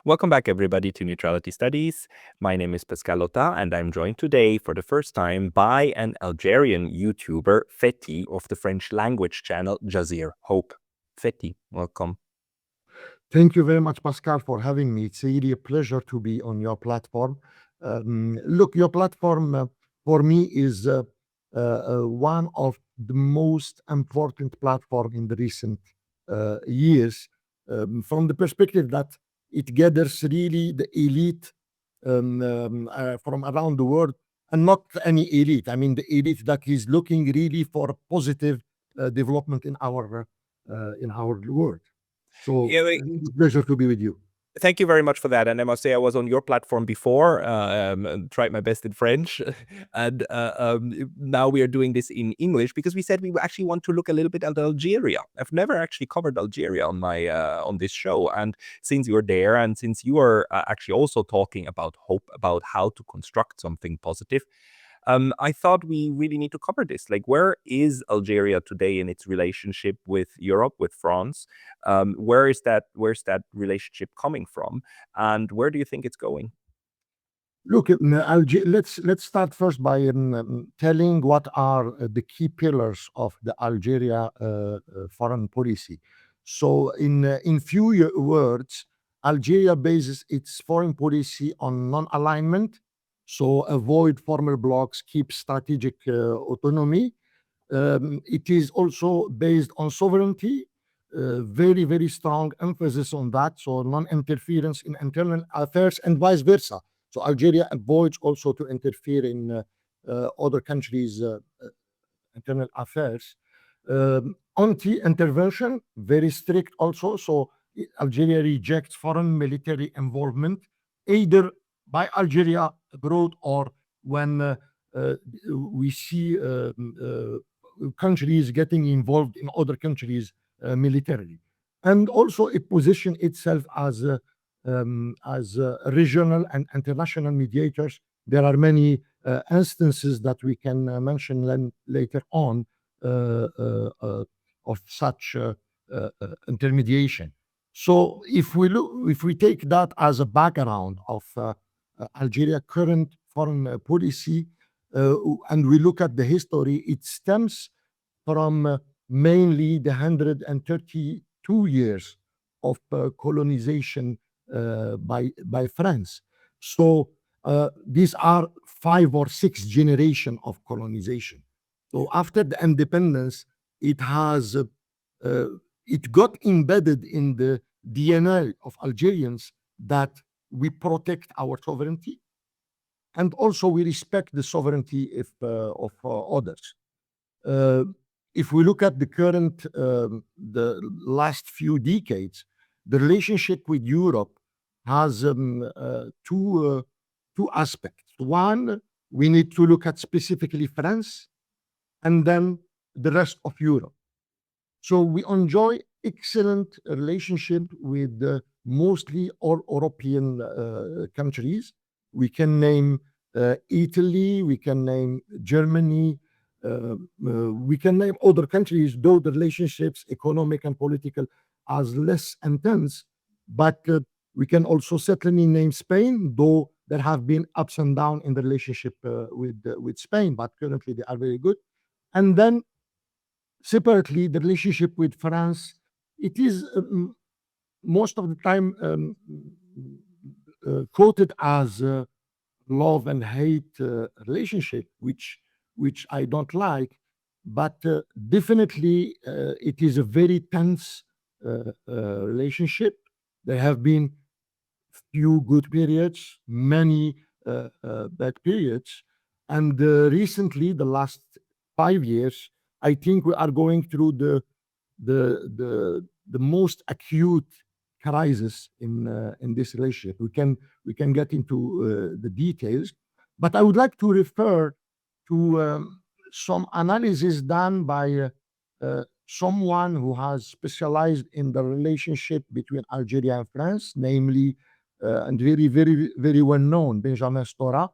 Welcome back, everybody, to Neutrality Studies. My name is Pascal Lotta, and I'm joined today for the first time by an Algerian YouTuber, Fethi, of the French language channel Jazair Hope. Fethi, welcome. Thank you very much, Pascal, for having me. It's really a pleasure to be on your platform. Look, your platform for me is one of the most important platform in the recent years, from the perspective that it gathers really the elite from around the world, and not any elite. I mean, the elite that is looking really for positive development in our world. So Yeah, really pleasure to be with you. Thank you very much for that. And I must say, I was on your platform before, tried my best in French. And now we are doing this in English because we said we actually want to look a little bit at Algeria. I've never actually covered Algeria on my on this show. And since you're there, and since you are actually also talking about hope, about how to construct something positive, I thought we really need to cover this. Like, where is Algeria today in its relationship with Europe, with France? Where's that relationship coming from, and where do you think it's going? Look, let's start first by telling what are the key pillars of the Algeria foreign policy. So, in few words, Algeria bases its foreign policy on non-alignment. So, avoid former blocks, keep strategic autonomy. It is also based on sovereignty, very, very strong emphasis on that. So, non-interference in internal affairs and vice versa. So, Algeria avoids also to interfere in other countries' internal affairs. Anti-intervention, very strict also. So, Algeria rejects foreign military involvement, either by Algeria abroad or when uh, we see countries getting involved in other countries militarily, and also it position itself as regional and international mediators. There are many instances that we can mention later on of such intermediation. So if we take that as a background of Algeria current foreign policy, and we look at the history, it stems from mainly the 132 years of colonization by France. So these are 5 or 6 generations of colonization. So after the independence, it has it got embedded in the DNA of Algerians that we protect our sovereignty, and also we respect the sovereignty of others. Uh, if we look at the last few decades, the relationship with Europe has two aspects. One, we need to look at specifically France, and then the rest of Europe. So we enjoy excellent relationship with mostly all European countries. We can name Italy, we can name Germany, we can name other countries, though the relationships, economic and political, are less intense. But we can also certainly name Spain, though there have been ups and downs in the relationship with Spain, but currently they are very good. And then separately, the relationship with France, it is most of the time quoted as love and hate relationship, which I don't like, but definitely it is a very tense relationship. There have been few good periods, many bad periods, and recently, the last 5 years, I think we are going through the most acute crisis in this relationship. We can get into the details, but I would like to refer to some analysis done by someone who has specialized in the relationship between Algeria and France, namely and very, very, very well known, Benjamin Stora.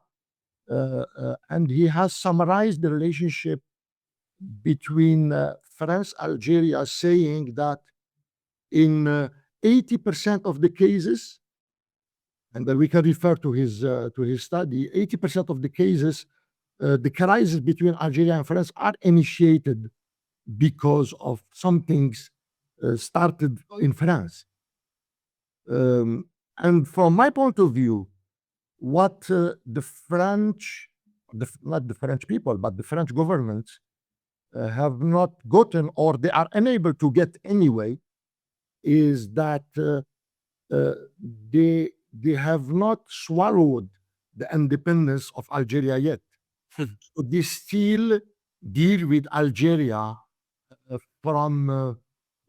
And he has summarized the relationship between France, Algeria, saying that in 80% of the cases, and we can refer to his study. 80% of the cases, the crisis between Algeria and France are initiated because of some things started in France. And from my point of view, what the French, not the French people, but the French government have not gotten, or they are unable to get anyway, is that they have not swallowed the independence of Algeria yet. So they still deal with Algeria from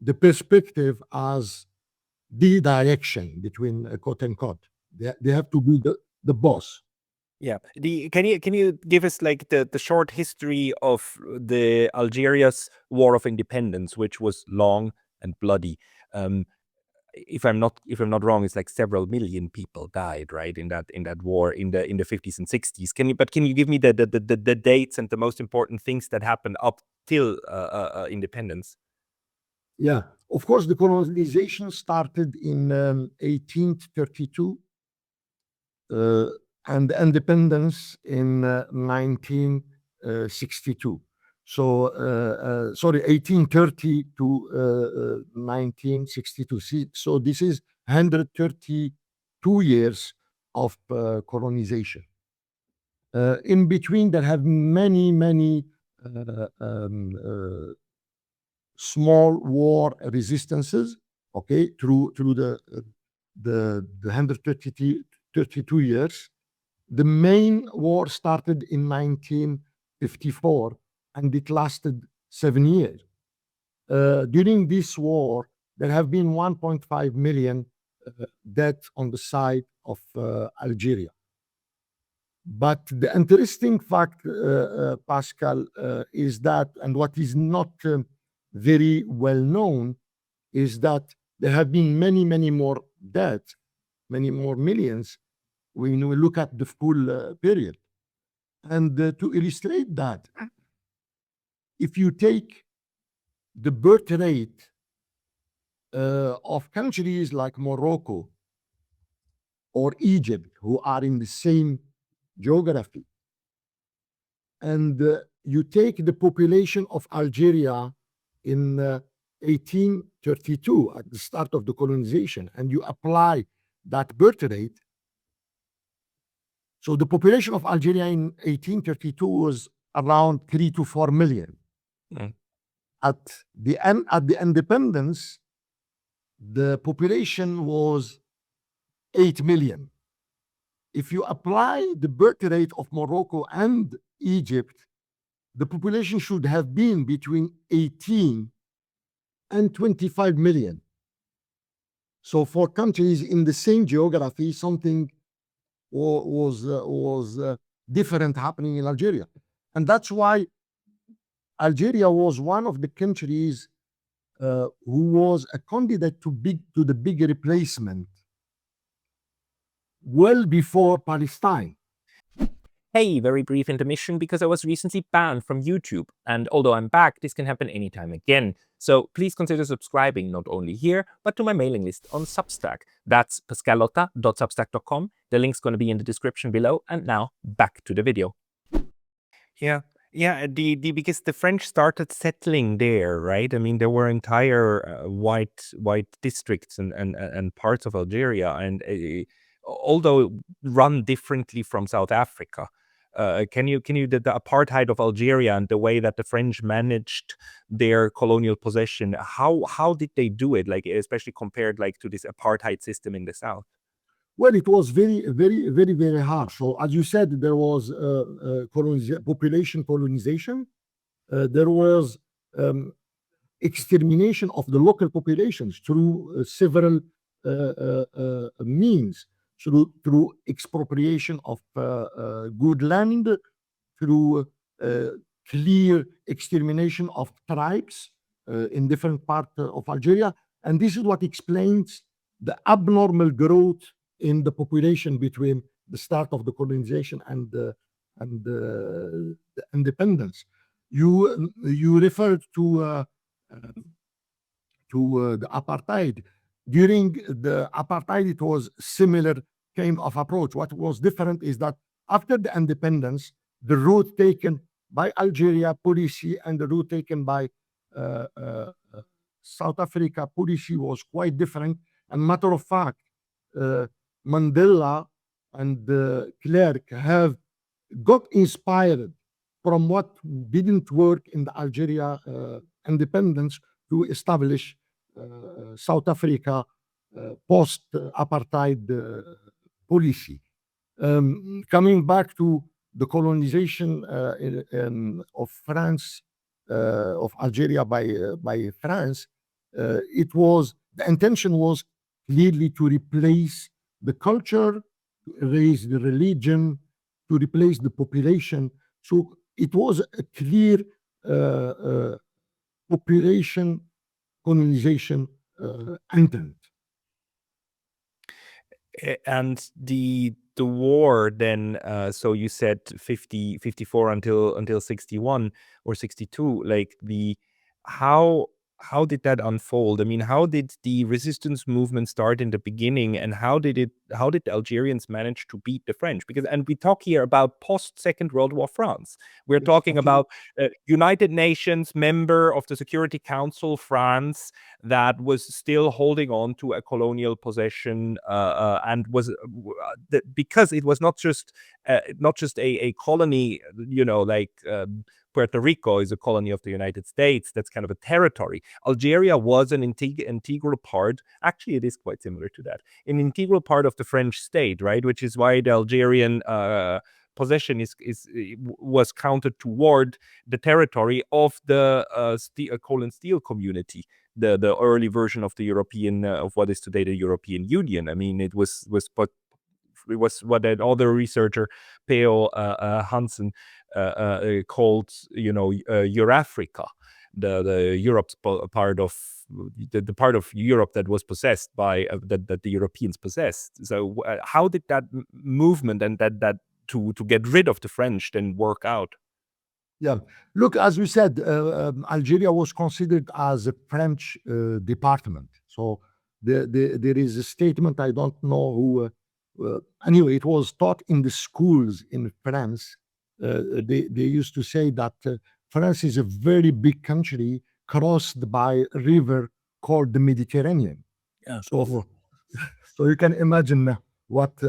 the perspective as the direction between quote unquote. They have to be the boss. Yeah. Can you give us like the short history of the Algeria's war of independence, which was long and bloody? If I'm not wrong, it's like several million people died, right, in that war in the 50s and 60s. Can you give me the dates and the most important things that happened up till independence? Yeah, of course, the colonization started in 1832 and independence in 1962. So, sorry, 1830 to 1962. See, so this is 132 years of colonization. In between, there have many small war resistances, okay, through the 132 years. The main war started in 1954 and it lasted 7 years. During this war, there have been 1.5 million deaths on the side of Algeria. But the interesting fact, Pascal, is that, and what is not very well known, is that there have been many more deaths, many more millions, when we look at the full period. And to illustrate that, if you take the birth rate of countries like Morocco or Egypt, who are in the same geography, and you take the population of Algeria in 1832 at the start of the colonization, and you apply that birth rate. So the population of Algeria in 1832 was around 3 to 4 million. Mm. At the independence, the population was 8 million. If you apply the birth rate of Morocco and Egypt, the population should have been between 18 and 25 million. So for countries in the same geography, something was different happening in Algeria. And that's why Algeria was one of the countries who was a candidate to the big replacement well before Palestine. Hey, very brief intermission because I was recently banned from YouTube. And although I'm back, this can happen anytime again. So please consider subscribing not only here, but to my mailing list on Substack. That's pascalotta.substack.com. The link's going to be in the description below. And now back to the video. Yeah, because the French started settling there, right? I mean, there were entire white districts and parts of Algeria, and although run differently from South Africa. Can you the apartheid of Algeria and the way that the French managed their colonial possession? How did they do it? Like especially compared like to this apartheid system in the South. Well, it was very hard. So, as you said, there was population colonization. There was extermination of the local populations through several means, through expropriation of good land, through clear extermination of tribes in different parts of Algeria. And this is what explains the abnormal growth in the population between the start of the colonization and the independence. You referred to the apartheid. During the apartheid, it was similar kind of approach. What was different is that after the independence, the route taken by Algeria policy and the route taken by uh, uh, uh, South Africa policy was quite different. And matter of fact, uh, Mandela and Clerk have got inspired from what didn't work in the Algeria independence to establish South Africa post-apartheid policy. Coming back to the colonization of France, of Algeria by France, the intention was clearly to replace the culture, to erase the religion, to replace the population. So it was a clear population colonization intent. And the war then, so you said 54 until 61 or 62, like how did that unfold? I mean, how did the resistance movement start in the beginning, and how did the Algerians manage to beat the French? Because, and we talk here about post Second World War France. We're talking about United Nations member of the Security Council France that was still holding on to a colonial possession, and was because it was not just a colony, like Puerto Rico is a colony of the United States. That's kind of a territory. Algeria was an integral part. Actually, it is quite similar to that. An integral part of the French state, right? Which is why the Algerian possession was counted toward the territory of the coal and steel community, the early version of the European of what is today the European Union. I mean, it was what that other researcher Peo Hansen called, Eurafrica, the Europe's part of the part of Europe that was possessed by that the Europeans possessed. So how did that movement and that to get rid of the French then work out? Yeah, look, as we said, Algeria was considered as a French department. So there is a statement, I don't know who, anyway, it was taught in the schools in France. They used to say that France is a very big country crossed by a river called the Mediterranean. Yeah. So you can imagine what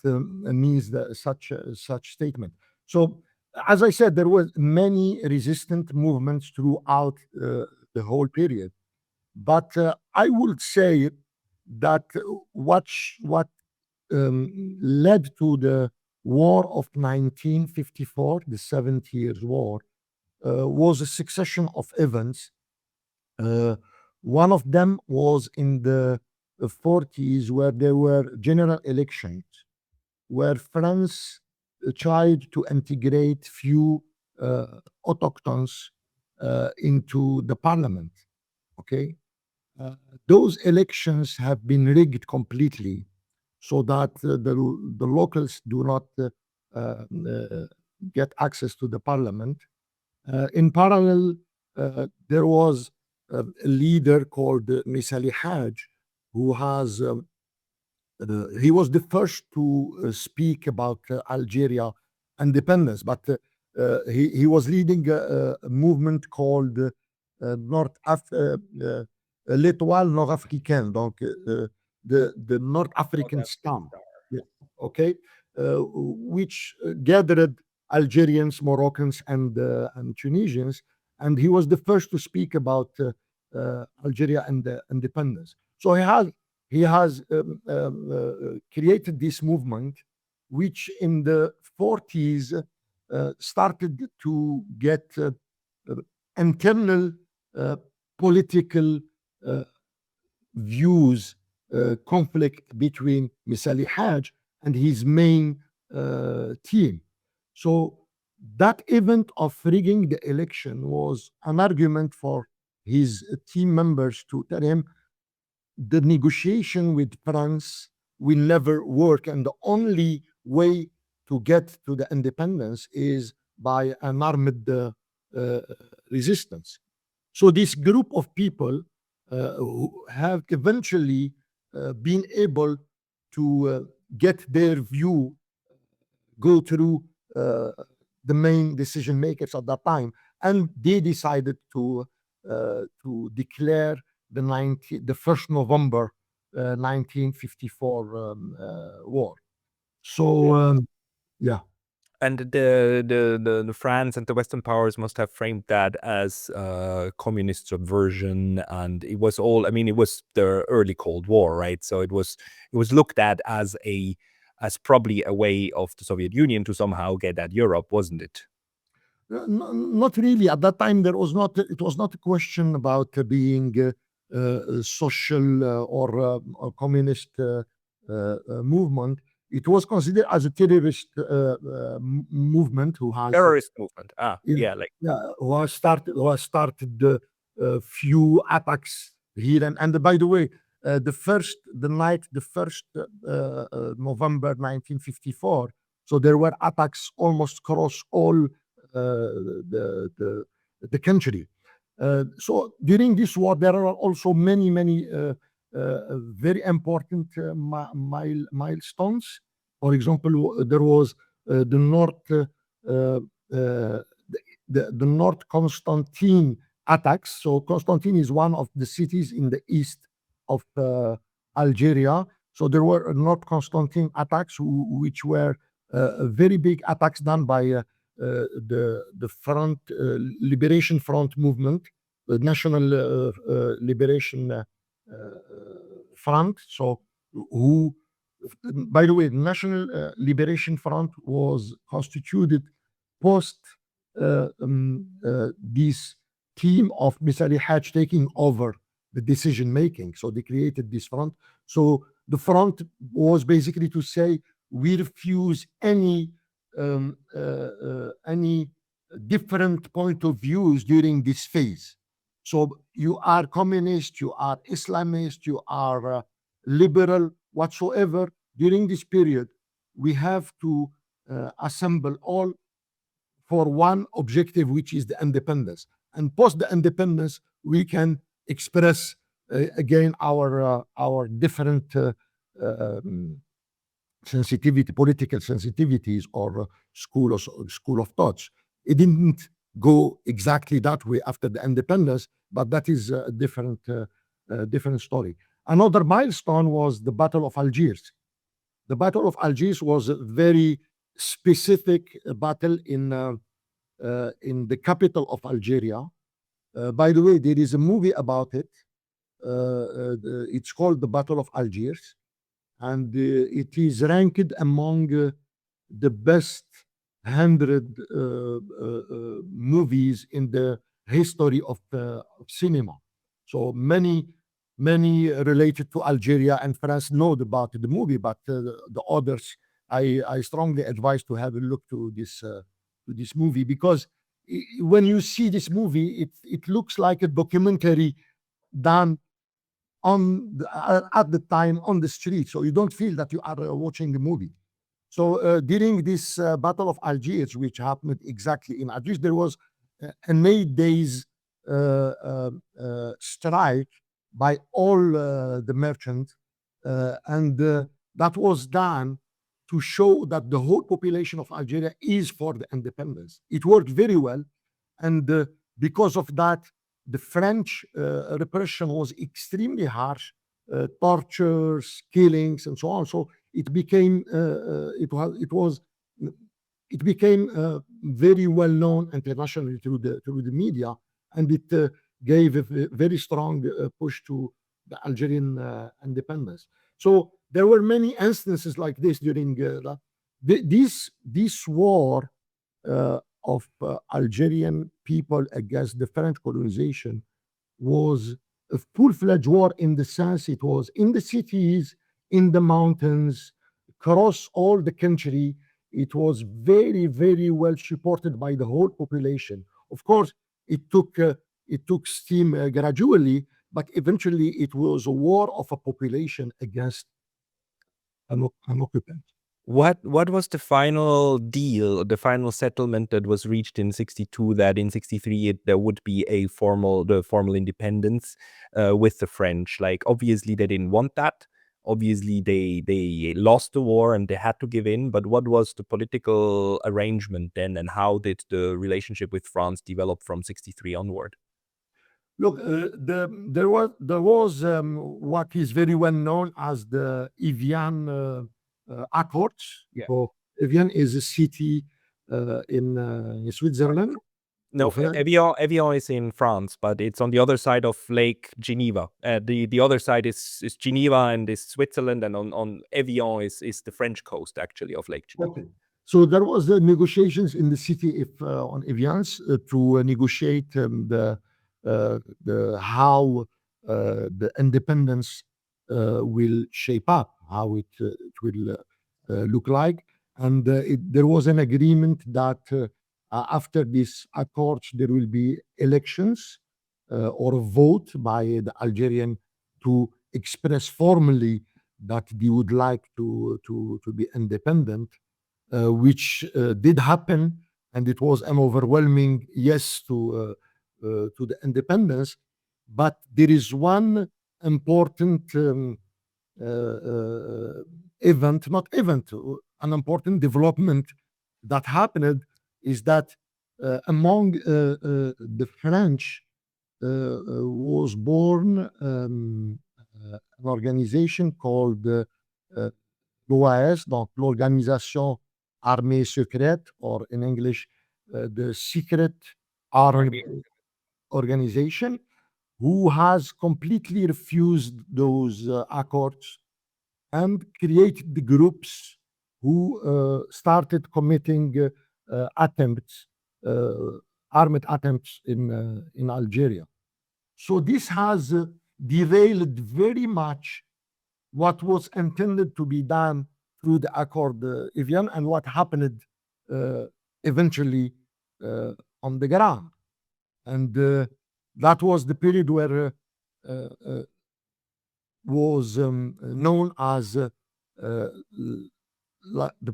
means such statement. So as I said, there were many resistant movements throughout the whole period, but I would say that what led to the war of 1954, the 70 Years' War, was a succession of events. One of them was in the 40s, where there were general elections, where France tried to integrate few autochthones into the parliament. Okay, those elections have been rigged completely, so that the locals do not get access to the parliament. In parallel, there was a leader called Misali Haj, who has he was the first to speak about Algeria independence, but he was leading a movement called l'Étoile nord-africaine, donc the North African Star. Yeah. Okay, which gathered Algerians, Moroccans, and Tunisians, and he was the first to speak about Algeria and independence. So he has created this movement, which in the 40s started to get internal political views, conflict between Misali Haj and his main team. So that event of rigging the election was an argument for his team members to tell him the negotiation with France will never work, and the only way to get to the independence is by an armed resistance. So this group of people who have eventually been able to get their view, go through the main decision makers at that time, and they decided to declare the 1st November 1954 war. So yeah. And the France and the Western powers must have framed that as communist subversion, and it was all. I mean, it was the early Cold War, right? So it was looked at as probably a way of the Soviet Union to somehow get at Europe, wasn't it? Not really. At that time, there was not. It was not a question about being social or communist movement. It was considered as a terrorist movement who has Terrorist movement. yeah, Yeah, like who has started few attacks here. And by the way, the 1st November 1954. So there were attacks almost across all the country. So during this war, there are also many very important milestones. For example, there was the North the North Constantine attacks. So Constantine is one of the cities in the east of Algeria. So there were North Constantine attacks, which were very big attacks done by the Front Liberation Front movement, the National Liberation Front. So who, by the way, the National Liberation Front was constituted post this team of Misali Haj taking over the decision making. So they created this front. So the front was basically to say we refuse any different point of views during this phase. So you are communist, you are Islamist, you are liberal, whatsoever. During this period, we have to assemble all for one objective, which is the independence. And post the independence, we can express again our different sensitivity, political sensitivities, or school of thoughts. It didn't go exactly that way after the independence, but that is a different story. Another milestone was the Battle of Algiers. The Battle of Algiers was a very specific battle in the capital of Algeria. By the way, there is a movie about it. It's called The Battle of Algiers, and it is ranked among the best 100 movies in the history of cinema. So many related to Algeria and France know about the movie, but the others, I strongly advise to have a look to this movie, because when you see this movie, it looks like a documentary done at the time on the street, so you don't feel that you are watching a movie. So during this Battle of Algiers, which happened exactly in Algiers, there was an 8 days strike by all the merchants, and that was done to show that the whole population of Algeria is for the independence. It worked very well, and because of that, the French repression was extremely harsh, tortures, killings, and so on. So it became it became very well known internationally through the media, and it gave a very strong push to the Algerian independence. So there were many instances like this during this war of Algerian people against the French colonization was a full-fledged war, in the sense it was in the cities, in the mountains, across all the country. It was very well supported by the whole population. Of course, it took steam gradually, but eventually it was a war of a population against an occupant. What was the final deal, the final settlement that was reached in 62, that in 63 there would be the formal independence with the French? Like, obviously they didn't want that. obviously they lost the war and they had to give in. But what was the political arrangement then, and how did the relationship with France develop from 63 onward? Look, there was what is very well known as the Evian Accords. Yeah. So Evian is a city in Switzerland. No, Evian is in France, but it's on the other side of Lake Geneva. The other side is Geneva and is Switzerland, and on Evian is the French coast actually of Lake Geneva. Okay. So there was negotiations in the city if on Evians to negotiate the how the independence will shape up, how it will look like, and there was an agreement that after these accords there will be elections or a vote by the Algerian to express formally that they would like to be independent, which did happen, and it was an overwhelming yes to the independence. But there is one important event, not event, an important development that happened is that among the French was born an organization called l'OAS, donc l'Organisation Armée Secrète, or in English, the Secret Army Organization, who has completely refused those accords and created the groups who started committing attempts, armed attempts in Algeria. So this has derailed very much what was intended to be done through the Accord Evian and what happened eventually on the ground. And that was the period where was known as the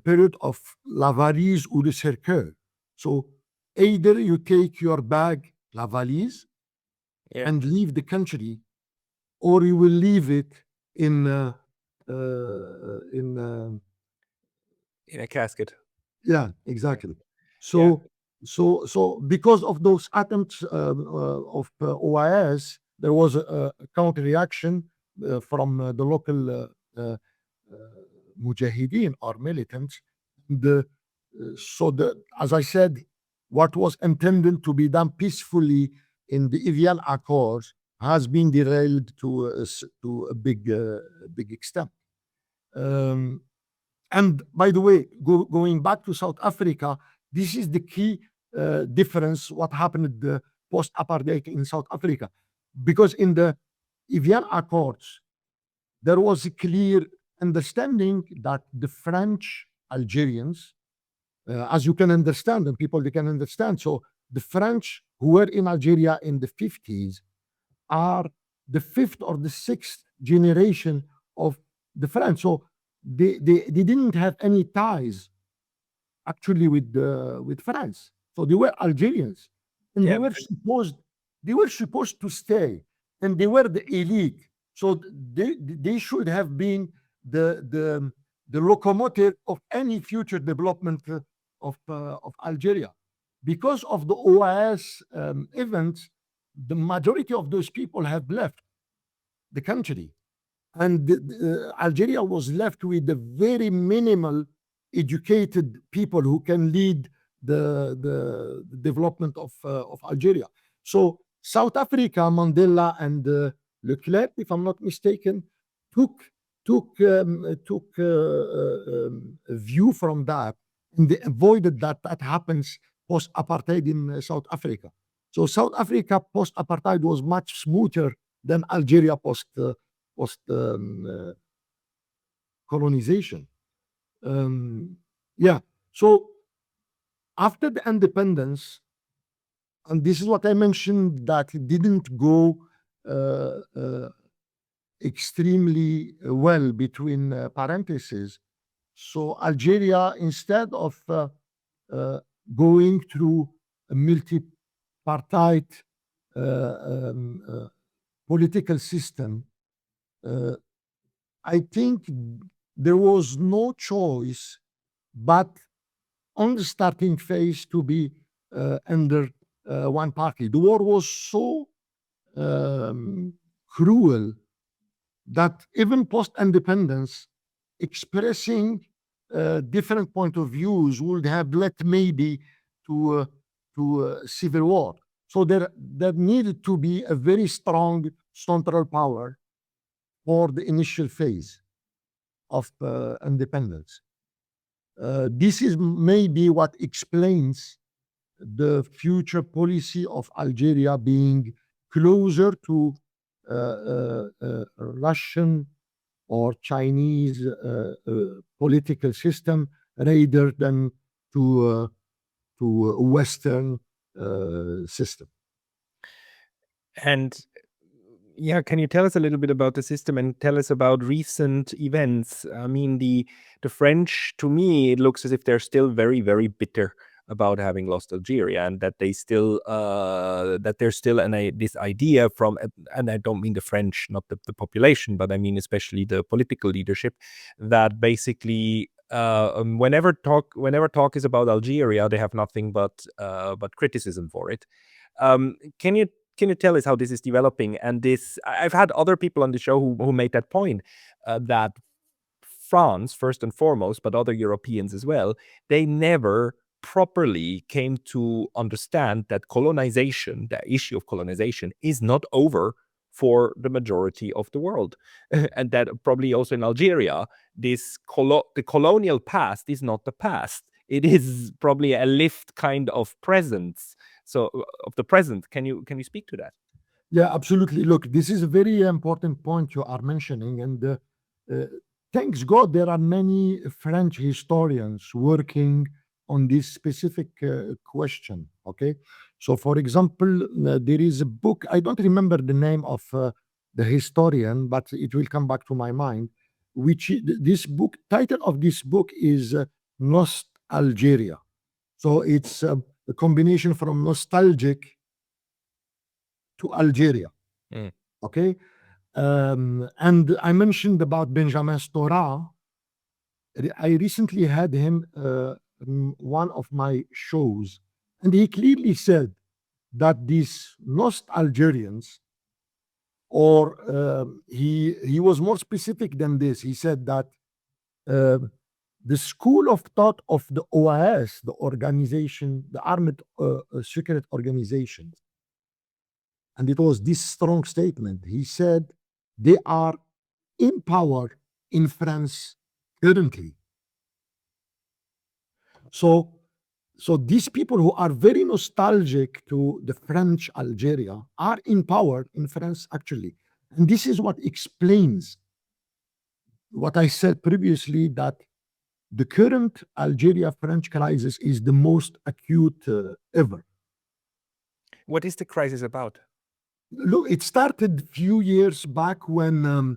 period of la valise ou le cercueil. So either you take your bag, la valise, and leave the country, or you will leave it in a casket. Yeah, exactly. So because of those attempts of OIS, there was a counter reaction from the local mujahideen or militants. As I said, what was intended to be done peacefully in the Evian Accords has been derailed to a big extent. And by the way, going back to South Africa, this is the key difference, what happened post-apartheid in South Africa. Because in the Evian Accords, there was a clear understanding that the French Algerians, as you can understand, and people they can understand, so the French who were in Algeria in the 50s are the fifth or the sixth generation of the French. So they didn't have any ties actually with France. So they were Algerians, and they were supposed to stay, and they were the elite. So they should have been the locomotive of any future development of Algeria. Because of the OIS events, the majority of those people have left the country, and Algeria was left with the very minimal educated people who can lead the development of Algeria. So South Africa, Mandela and Leclerc, if I'm not mistaken, took a view from that, and they avoided that happens post-apartheid in South Africa. So South Africa post-apartheid was much smoother than Algeria post colonization. So after the independence, and this is what I mentioned, that it didn't go extremely well between parentheses. So Algeria, instead of going through a multi-partite political system, I think there was no choice but on the starting phase to be under one party. The war was so cruel that even post-independence, expressing different point of views would have led maybe to civil war. So there needed to be a very strong central power for the initial phase of independence. This is maybe what explains the future policy of Algeria being closer to Russian or Chinese political system rather than to a Western system. And yeah, can you tell us a little bit about the system and tell us about recent events? I mean, the French, to me, it looks as if they're still very, very bitter about having lost Algeria, and that they still that there's still this idea from, and I don't mean the French, not the population, but I mean especially the political leadership, that basically whenever talk is about Algeria, they have nothing but criticism for it. Can you tell us how this is developing? And I've had other people on the show who made that point, that France, first and foremost, but other Europeans as well, they never properly came to understand that colonization, the issue of colonization, is not over for the majority of the world. And that probably also in Algeria, the colonial past is not the past. It is probably a lived kind of presence. So of the present, can you speak to that? Yeah, absolutely. Look, this is a very important point you are mentioning, and thanks God there are many French historians working on this specific question. Okay, so for example, there is a book. I don't remember the name of the historian, but it will come back to my mind. This book title of this book is Lost Algeria. So it's a combination from nostalgic to Algeria. Mm. Okay. And I mentioned about Benjamin Stora. I recently had him in one of my shows, and he clearly said that these lost Algerians, or he was more specific than this. He said that the school of thought of the OAS, the organization, the armed secret organization, and it was this strong statement. He said they are in power in France currently. So, so these people who are very nostalgic to the French Algeria are in power in France actually. And this is what explains what I said previously, that the current Algeria-French crisis is the most acute ever. What is the crisis about? Look, it started a few years back when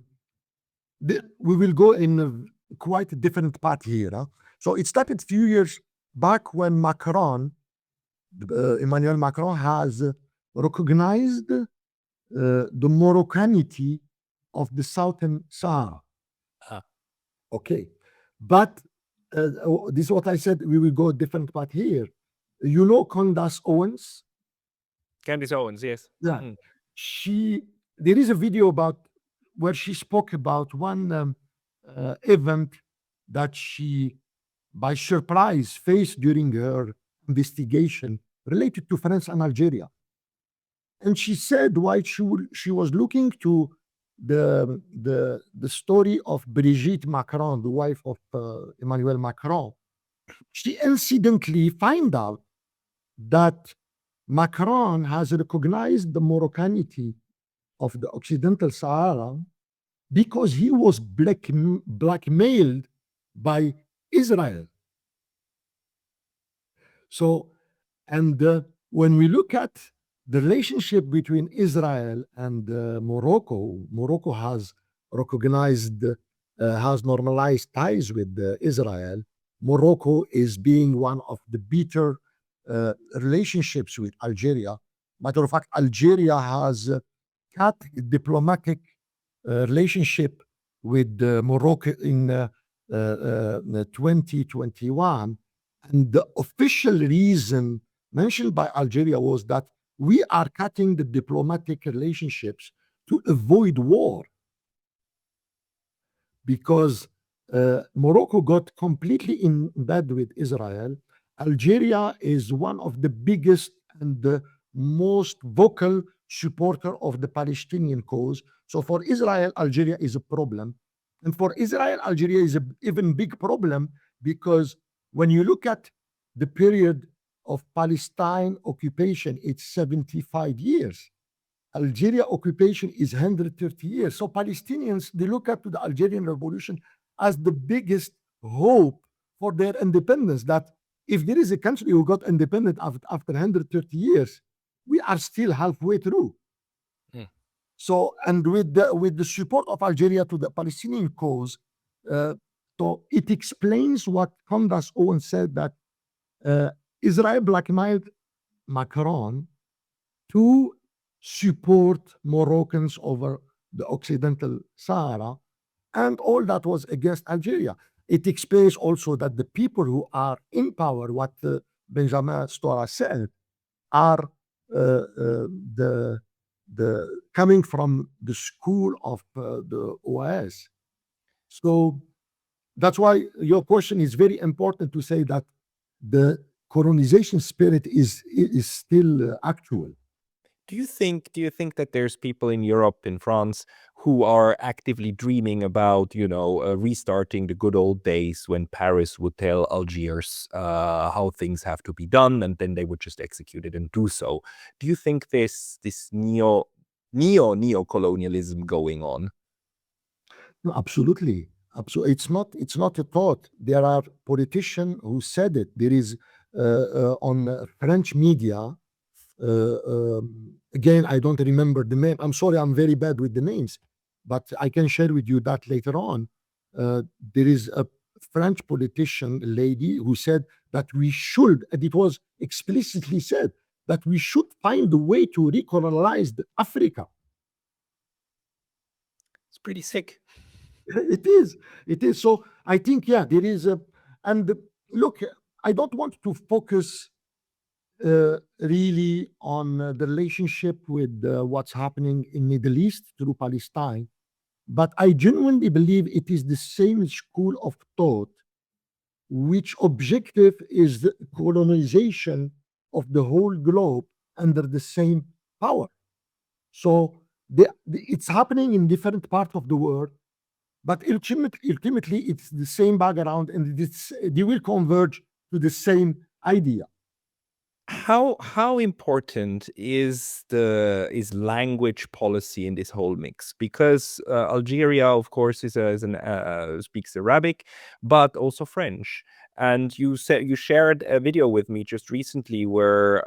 we will go in a quite different path here. Huh? So it started a few years back when Macron, Emmanuel Macron, has recognized the Moroccanity of the Southern Sahara. Ah. Okay. But this is what I said, we will go a different path here. You know Candace Owens? Candace Owens, yes. Yeah. Mm. There is a video about where she spoke about one event that she, by surprise, faced during her investigation related to France and Algeria. And she said why she was looking to the story of Brigitte Macron, the wife of Emmanuel Macron. She incidentally find out that Macron has recognized the Moroccanity of the Occidental Sahara because he was blackmailed by Israel. So, and when we look at the relationship between Israel and Morocco has recognized, has normalized ties with Israel. Morocco is being one of the bitter relationships with Algeria. Matter of fact, Algeria has cut diplomatic relationship with Morocco in 2021. And the official reason mentioned by Algeria was that we are cutting the diplomatic relationships to avoid war, because Morocco got completely in bed with Israel. Algeria is one of the biggest and the most vocal supporter of the Palestinian cause. So for Israel, Algeria is a problem. And for Israel, Algeria is an even big problem, because when you look at the period of Palestine occupation, it's 75 years. Algeria occupation is 130 years. So Palestinians, they look up to the Algerian revolution as the biggest hope for their independence. That if there is a country who got independent after 130 years, we are still halfway through. Hmm. So, and with the support of Algeria to the Palestinian cause, so it explains what Condas Owen said, that Israel blackmailed Macron to support Moroccans over the Occidental Sahara, and all that was against Algeria. It explains also that the people who are in power, what Benjamin Stora said, are the coming from the school of the OAS. So that's why your question is very important, to say that the colonization spirit is still actual. Do you think that there's people in Europe, in France, who are actively dreaming about, restarting the good old days when Paris would tell Algiers how things have to be done, and then they would just execute it and do so? Do you think this neo-colonialism going on? No, absolutely. Absolutely. It's not a thought. There are politicians who said it. There is on French media. Again, I don't remember the name. I'm sorry, I'm very bad with the names, but I can share with you that later on. There is a French politician lady who said that we should, and it was explicitly said, that we should find a way to recolonize Africa. It's pretty sick. It is. It is. So I think, yeah, there is a, and look, I don't want to focus really on the relationship with what's happening in Middle East through Palestine, but I genuinely believe it is the same school of thought which objective is the colonization of the whole globe under the same power. So it's happening in different parts of the world, but ultimately it's the same background, and they will converge to the same idea. How important is language policy in this whole mix? Because Algeria, of course, speaks Arabic, but also French. And you shared a video with me just recently where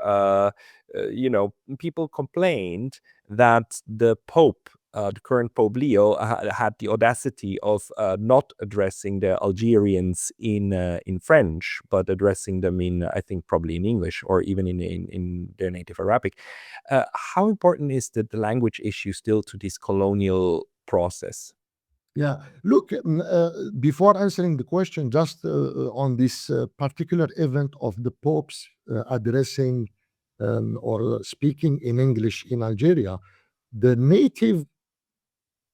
people complained that the Pope, the current Pope Leo, had the audacity of not addressing the Algerians in French, but addressing them in, I think, probably in English, or even in their native Arabic. How important is the language issue still to this colonial process? Yeah. Look, before answering the question, just on this particular event of the Pope's addressing or speaking in English in Algeria, the native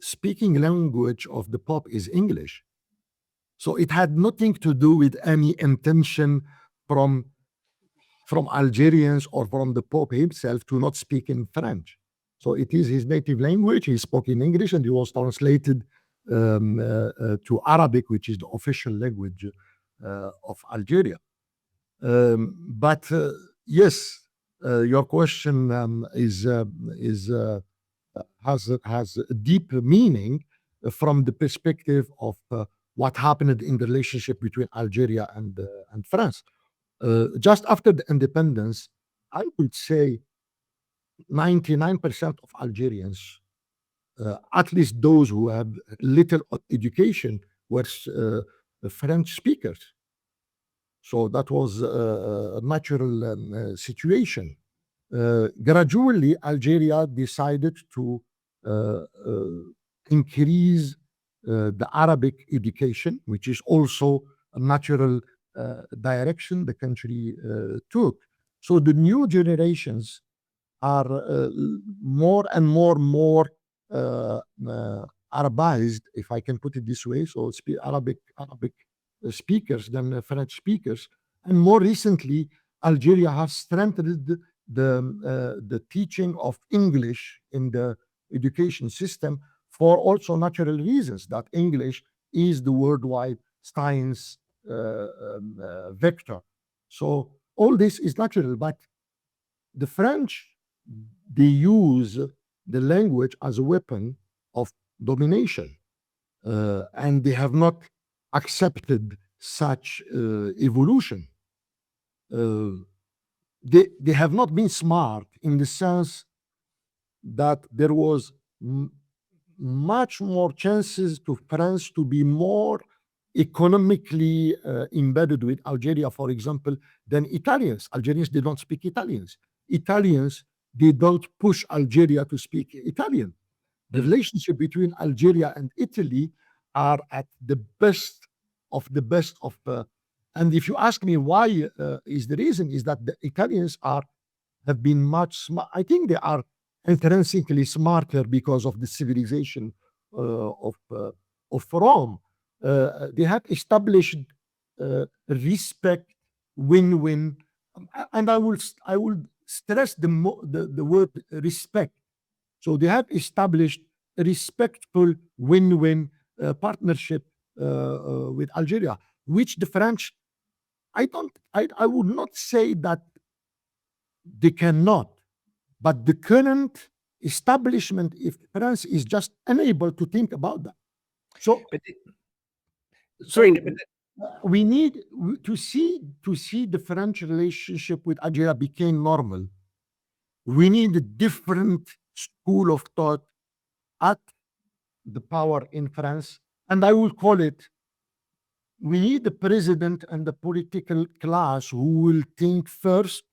speaking language of the Pope is English. So it had nothing to do with any intention from Algerians or from the Pope himself to not speak in French. So it is his native language. He spoke in English, and he was translated to Arabic, which is the official language of Algeria. But yes, your question has a deep meaning from the perspective of what happened in the relationship between Algeria and France. Just after the independence, I would say 99% of Algerians, at least those who have little education, were French speakers. So that was a natural situation. Gradually, Algeria decided to increase the Arabic education, which is also a natural direction the country took. So the new generations are more and more Arabized, if I can put it this way. So Arabic speakers than French speakers. And more recently, Algeria has strengthened the teaching of English in the education system for also natural reasons that English is the worldwide science vector. So all this is natural, but the French, they use the language as a weapon of domination, and they have not accepted such evolution. Uh, they have not been smart in the sense that there was much more chances to France to be more economically embedded with Algeria, for example, than Italians. Algerians, they don't speak Italians. Italians, they don't push Algeria to speak Italian. The relationship between Algeria and Italy are at the best of the best of. And if you ask me why is the reason is that the Italians are have been much smart. I think they are intrinsically smarter because of the civilization of Rome. They have established respect, win-win, and I will stress the word respect. So they have established a respectful win-win partnership with Algeria, which the French, I would not say that they cannot, but the current establishment, if France is just unable to think about that. So, But so sorry, but we need to see the French relationship with Algeria became normal. We need a different school of thought at the power in France, and I will call it. We need the president and the political class who will think first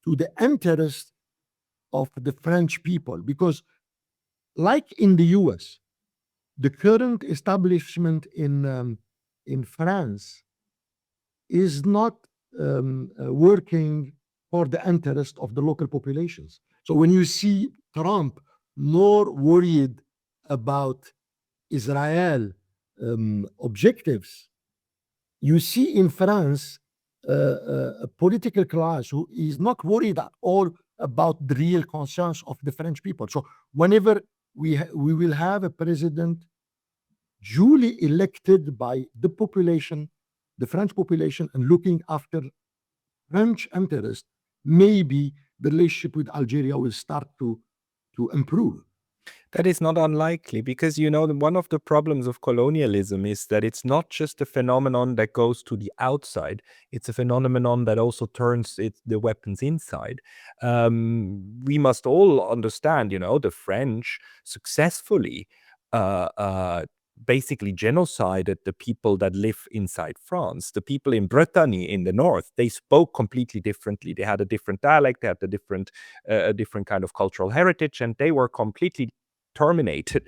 to the interest of the French people, because like in the US, the current establishment in France is not working for the interest of the local populations. So when you see Trump more worried about Israel objectives, you see in France a political class who is not worried at all about the real concerns of the French people. So whenever we will have a president duly elected by the population, the French population, and looking after French interest, maybe the relationship with Algeria will start to improve. that is not unlikely because, one of the problems of colonialism is that it's not just a phenomenon that goes to the outside. It's a phenomenon that also turns the weapons inside. We must all understand, the French successfully basically genocided the people that live inside France. The people in Brittany in the north, they spoke completely differently. They had a different dialect, they had a different kind of cultural heritage, and they were completely terminated,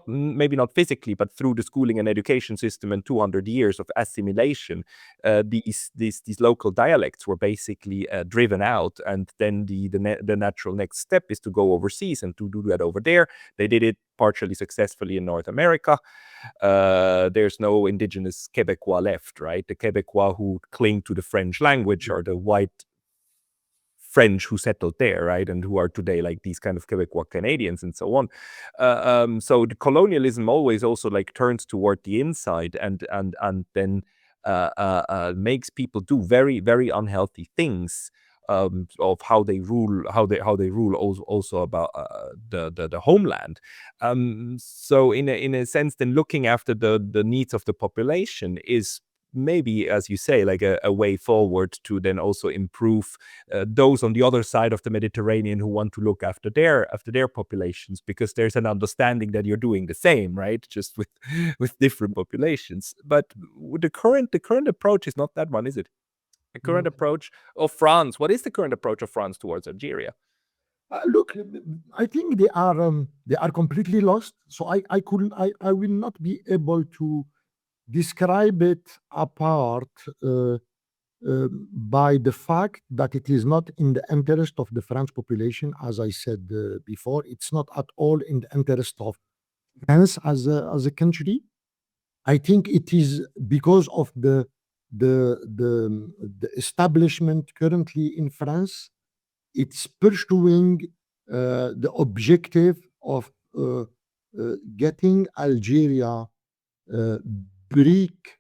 maybe not physically, but through the schooling and education system and 200 years of assimilation. These local dialects were basically driven out, and then the natural next step is to go overseas and to do that over there. They did it partially successfully in North America. There's no indigenous Quebecois left, right? The Quebecois who cling to the French language are the white French who settled there, right, and who are today like these kind of Quebecois Canadians and so on. So the colonialism always also like turns toward the inside and then makes people do very, very unhealthy things of how they rule, also about the homeland. So in a sense, then looking after the needs of the population is maybe, as you say, like a way forward to then also improve those on the other side of the Mediterranean who want to look after their populations, because there's an understanding that you're doing the same, right? Just with with different populations. But the current approach is not that one, is it? The current approach of France. What is the current approach of France towards Algeria? Look, I think they are completely lost. So I will not be able to describe it apart by the fact that it is not in the interest of the French population, as I said before. It's not at all in the interest of France as a country. I think it is because of the establishment currently in France. It's pursuing the objective of getting Algeria uh, break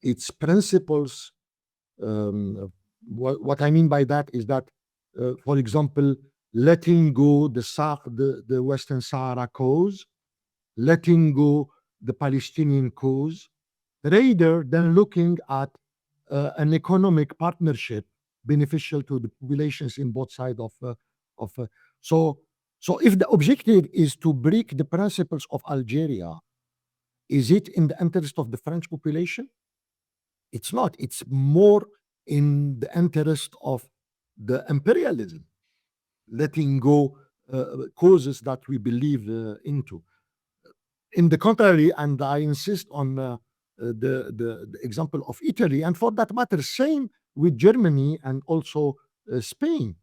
its principles. What I mean by that is that, for example, letting go the Western Sahara cause, letting go the Palestinian cause, rather than looking at an economic partnership beneficial to the populations in both sides of so so if the objective is to break the principles of Algeria, is it in the interest of the French population? It's not. It's more in the interest of the imperialism, letting go causes that we believe into. In the contrary, and I insist on the example of Italy, and for that matter, same with Germany and also Spain.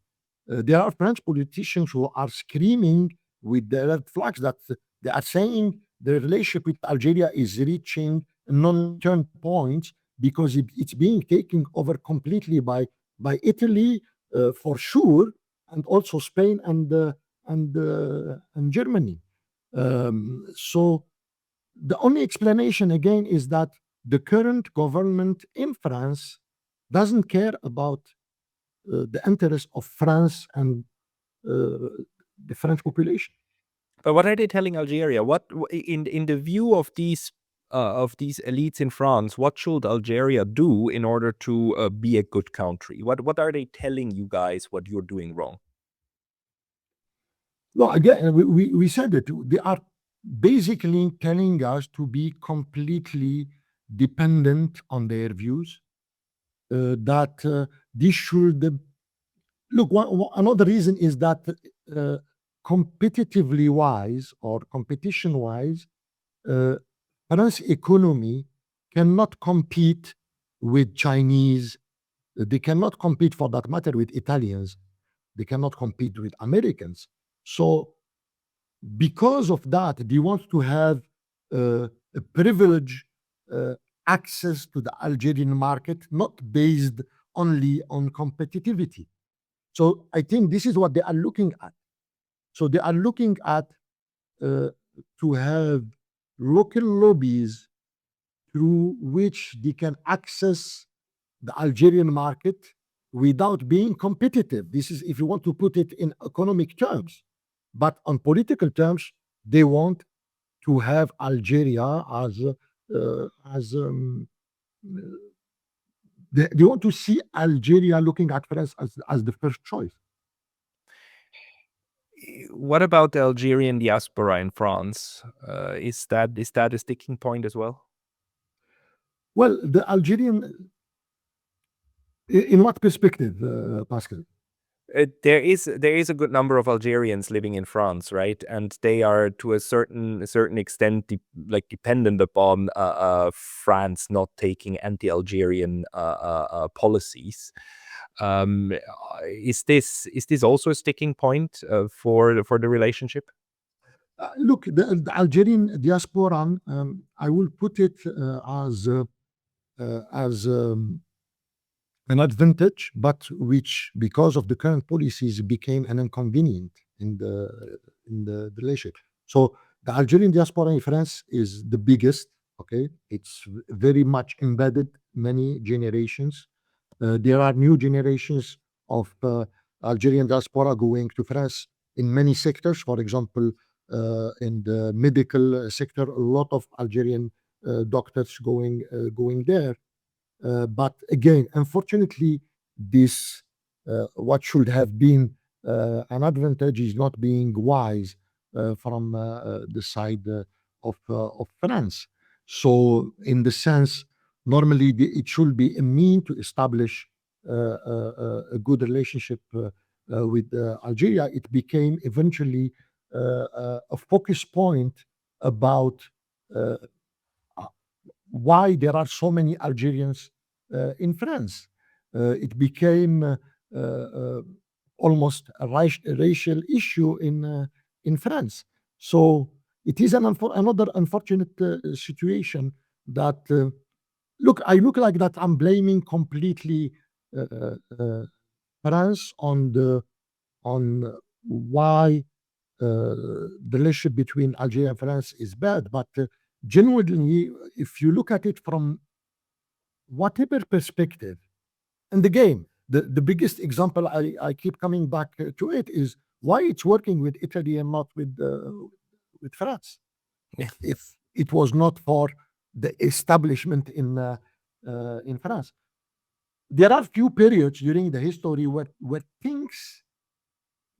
There are French politicians who are screaming with the red flags that they are saying the relationship with Algeria is reaching a non-turn point because it's being taken over completely by Italy for sure, and also Spain and Germany. So the only explanation again is that the current government in France doesn't care about the interest of France and the French population. But what are they telling Algeria? In the view of these elites in France, what should Algeria do in order to be a good country? What are they telling you guys what you're doing wrong? No, again, we said it. They are basically telling us to be completely dependent on their views. That this should look. Another reason is that competitively wise or competition wise, uh, France economy cannot compete with Chinese. They cannot compete, for that matter, with Italians. They cannot compete with Americans. So, because of that, they want to have a privilege access to the Algerian market, not based only on competitivity. So, I think this is what they are looking at. So, they are looking at uh, to have local lobbies through which they can access the Algerian market without being competitive. This is if you want to put it in economic terms. But on political terms, they want to have Algeria as they want to see Algeria looking at France as the first choice. What about the Algerian diaspora in France? Is that a sticking point as well? Well, the Algerian, in what perspective, Pascal? There is a good number of Algerians living in France, right? And they are to a certain extent dependent upon France not taking anti-Algerian policies. Is this also a sticking point for the relationship? Look, the Algerian diaspora, I will put it as an advantage, but which, because of the current policies, became an inconvenient in the relationship. So the Algerian diaspora in France is the biggest. Okay, it's very much embedded, many generations. There are new generations of Algerian diaspora going to France in many sectors. For example, in the medical sector, a lot of Algerian doctors going there. But again, unfortunately, this what should have been an advantage is not being wise from the side of France. So, in the sense, normally it should be a mean to establish a good relationship with Algeria, it became eventually a focus point about uh, why there are so many Algerians in France. It became uh, almost a racial issue in France. So it is another unfortunate situation that I look like that I'm blaming completely France on why the relationship between Algeria and France is bad. But genuinely, if you look at it from whatever perspective, and the game, the biggest example I keep coming back to it is why it's working with Italy and not with France. Yeah. If it was not for the establishment in France, there are few periods during the history where things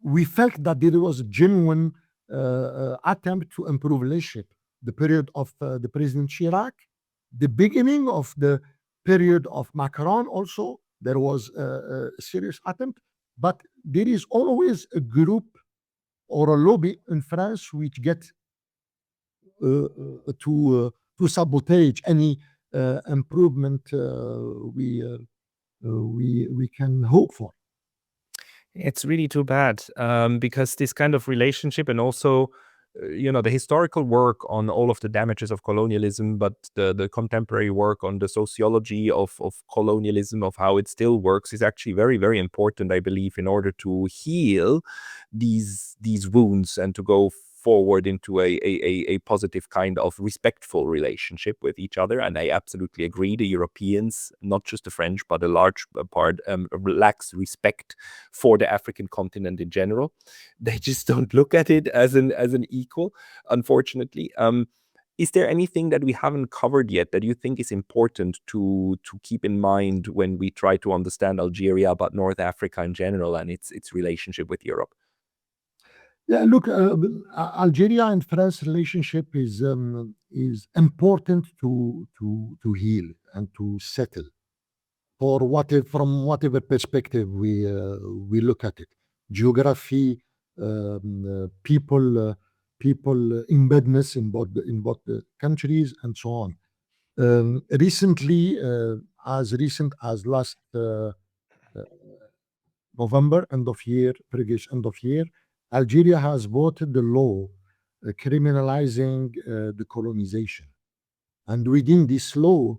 we felt that there was a genuine attempt to improve relationship. The period of the President Chirac, the beginning of the period of Macron, also there was a serious attempt, but there is always a group or a lobby in France which get to sabotage any improvement we can hope for. It's really too bad, because this kind of relationship and also, the historical work on all of the damages of colonialism, but the contemporary work on the sociology of colonialism, of how it still works, is actually very, very important, I believe, in order to heal these wounds and to go forward into a positive kind of respectful relationship with each other. And I absolutely agree. The Europeans, not just the French, but a large part, lacks respect for the African continent in general. They just don't look at it as an equal, unfortunately. Is there anything that we haven't covered yet that you think is important to keep in mind when we try to understand Algeria, but North Africa in general, and its relationship with Europe? Yeah, look, Algeria and France relationship is important to heal and to settle for whatever from whatever perspective we look at it. Geography, people embeddedness in both the countries, and so on. Recently, as recent as last November, end of year, previous end of year, Algeria has voted the law criminalizing the colonization. And within this law,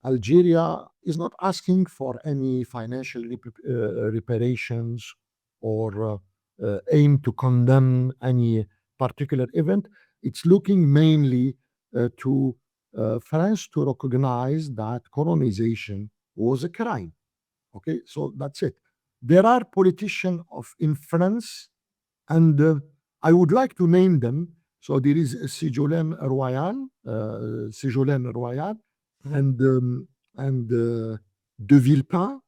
Algeria is not asking for any financial reparations or aim to condemn any particular event. It's looking mainly to France to recognize that colonization was a crime. Okay, so that's it. There are politicians of in France, and I would like to name them. So there is Ségolène Royal, and De Villepin,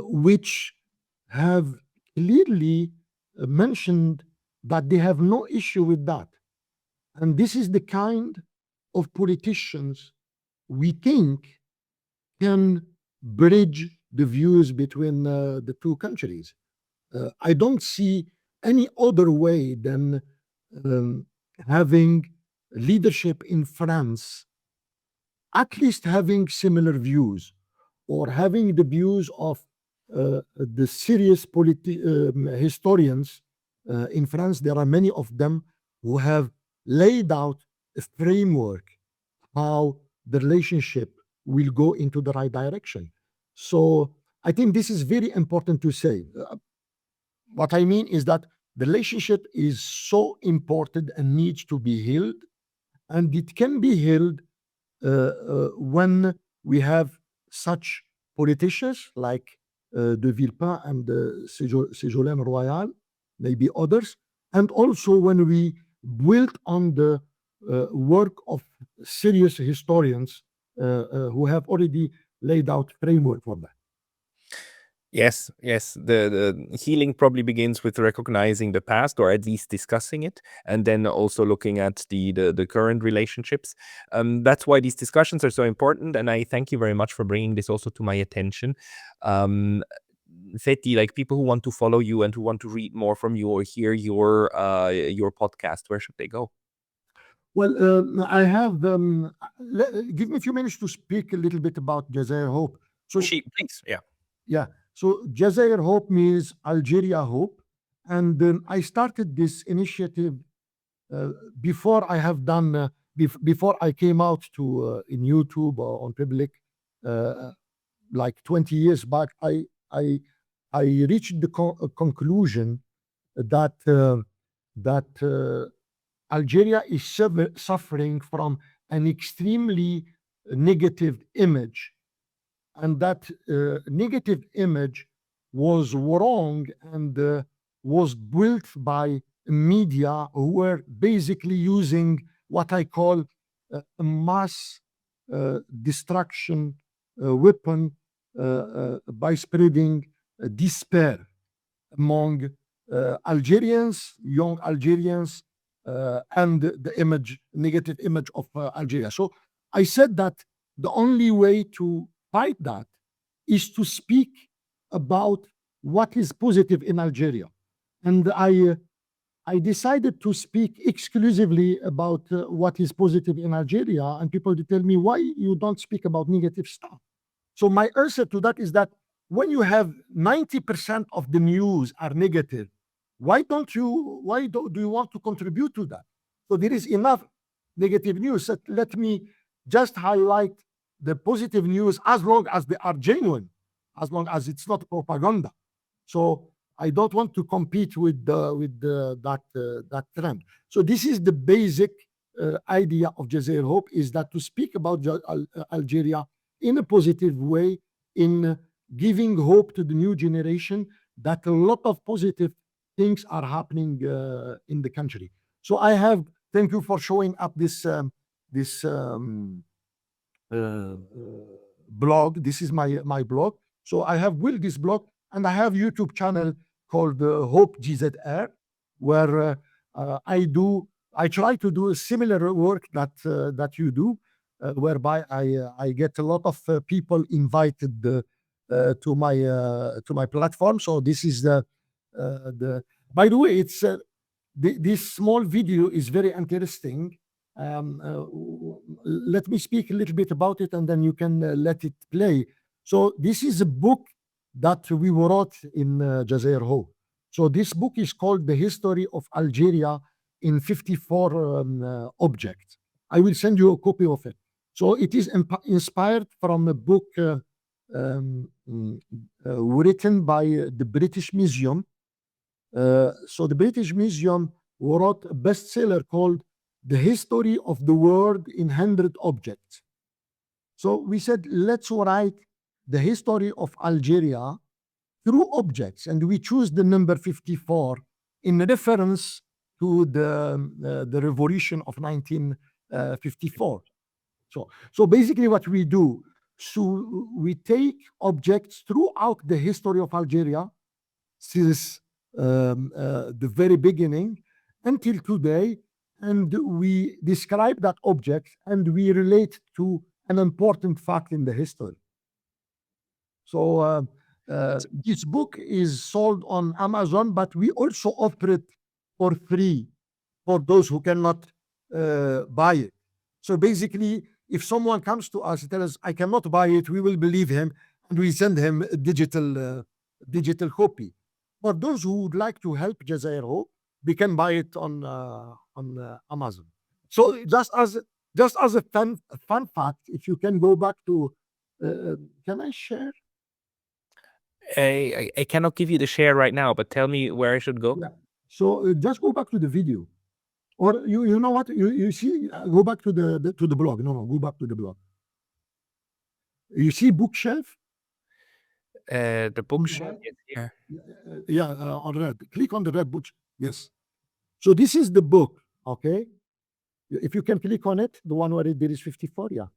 which have clearly mentioned that they have no issue with that. And this is the kind of politicians we think can bridge the views between the two countries. I don't see any other way than having leadership in France, at least having similar views or having the views of the serious historians in France. There are many of them who have laid out a framework how the relationship will go into the right direction. So I think this is very important to say. What I mean is that the relationship is so important and needs to be healed, and it can be healed when we have such politicians like De Villepin and Ségolène Royal, maybe others, and also when we build on the work of serious historians who have already laid out framework for that. Yes, yes. The healing probably begins with recognizing the past, or at least discussing it, and then also looking at the current relationships. That's why these discussions are so important, and I thank you very much for bringing this also to my attention. Um, Fethi, like people who want to follow you and who want to read more from you or hear your podcast, where should they go? Well, I have, give me a few minutes to speak a little bit about Jazair Hope. So, Please, yeah. yeah. So Jazair Hope means Algeria Hope. And I started this initiative before I have done, before I came out to in YouTube or on public, like 20 years back, I reached the conclusion that Algeria is suffering from an extremely negative image, and that negative image was wrong and was built by media who were basically using what I call a mass destruction weapon by spreading despair among Algerians, young Algerians, and the negative image of Algeria. So I said that the only way to fight that is to speak about what is positive in Algeria. And I decided to speak exclusively about what is positive in Algeria, and people tell me, why you don't speak about negative stuff? So my answer to that is that when you have 90% of the news are negative, why do you want to contribute to that? So there is enough negative news. So let me just highlight the positive news as long as they are genuine, as long as it's not propaganda. So I don't want to compete with that trend. So this is the basic idea of Jazair Hope, is that to speak about Algeria in a positive way, in giving hope to the new generation that a lot of positive things are happening in the country. So thank you for showing up this blog. This is my blog. So I have built this blog, and I have YouTube channel called Hope GZR, where I try to do a similar work that you do, whereby I get a lot of people invited to my platform. So this is the. By the way, it's this small video is very interesting. Let me speak a little bit about it, and then you can let it play. So this is a book that we wrote in Jazair Hope. So this book is called The History of Algeria in 54 objects. I will send you a copy of it. So it is inspired from a book written by the British Museum. So the British Museum wrote a bestseller called The History of the World in 100 Objects. So we said, let's write the history of Algeria through objects, and we choose the number 54 in reference to the revolution of 1954. So basically what we do, so we take objects throughout the history of Algeria since the very beginning until today, and we describe that object and we relate to an important fact in the history. So this book is sold on Amazon, but we also offer it for free for those who cannot buy it. So basically, if someone comes to us and tells us, I cannot buy it, we will believe him, and we send him a digital copy. For those who would like to help Jazair Hope, they can buy it on Amazon. So just as a fun fact, if you can go back to, can I share? I cannot give you the share right now, but tell me where I should go. Yeah. So just go back to the video, or you know what, you see, go back to the blog. No, go back to the blog. You see bookshelf. The bookshelf is here. Yeah, on red. Click on the red book. Yes. So this is the book. Okay. If you can click on it, the one where there is 54. Yeah.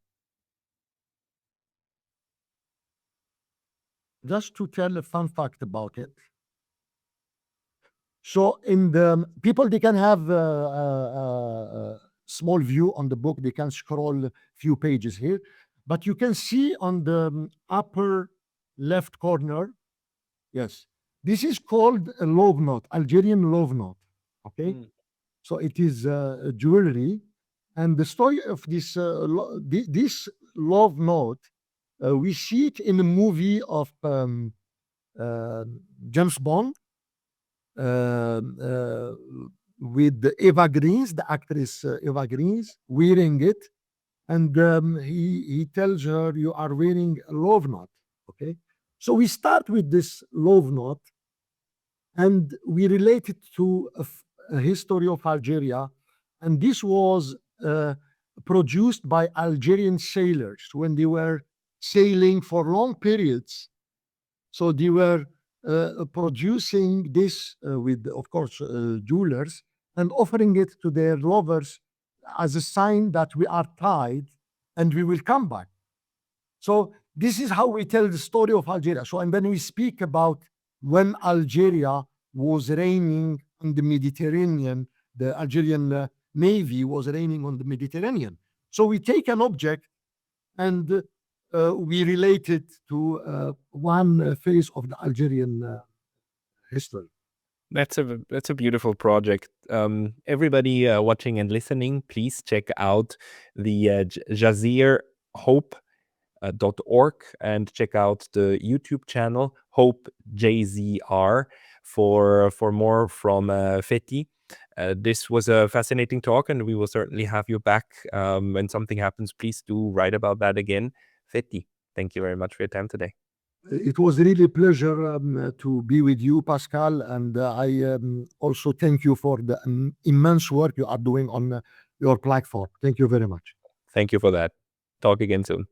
Just to tell a fun fact about it. So in the people, they can have a small view on the book. They can scroll a few pages here, but you can see on the upper left corner, Yes. This is called a love knot, Algerian love knot. Okay. So it is jewelry. And the story of this love knot, we see it in a movie of uh, James Bond, uh, with Eva Greens, the actress Eva Greens, wearing it. And he tells her, "You are wearing a love knot." Okay. So we start with this love knot, and we relate it to a history of Algeria. And this was produced by Algerian sailors when they were sailing for long periods. So they were producing this with, of course, jewelers, and offering it to their lovers as a sign that we are tied and we will come back. So this is how we tell the story of Algeria. So, and then we speak about when Algeria was reigning on the Mediterranean, the Algerian Navy was reigning on the Mediterranean. So we take an object and we relate it to one phase of the Algerian history. That's a beautiful project. Everybody watching and listening, please check out the Jazair Hope .org and check out the YouTube channel Hope JZR for more from Fethi. This was a fascinating talk, and we will certainly have you back when something happens. Please do write about that again. Fethi, thank you very much for your time today. It was really a pleasure to be with you, Pascal, and I also thank you for the immense work you are doing on your platform. Thank you very much. Thank you for that. Talk again soon.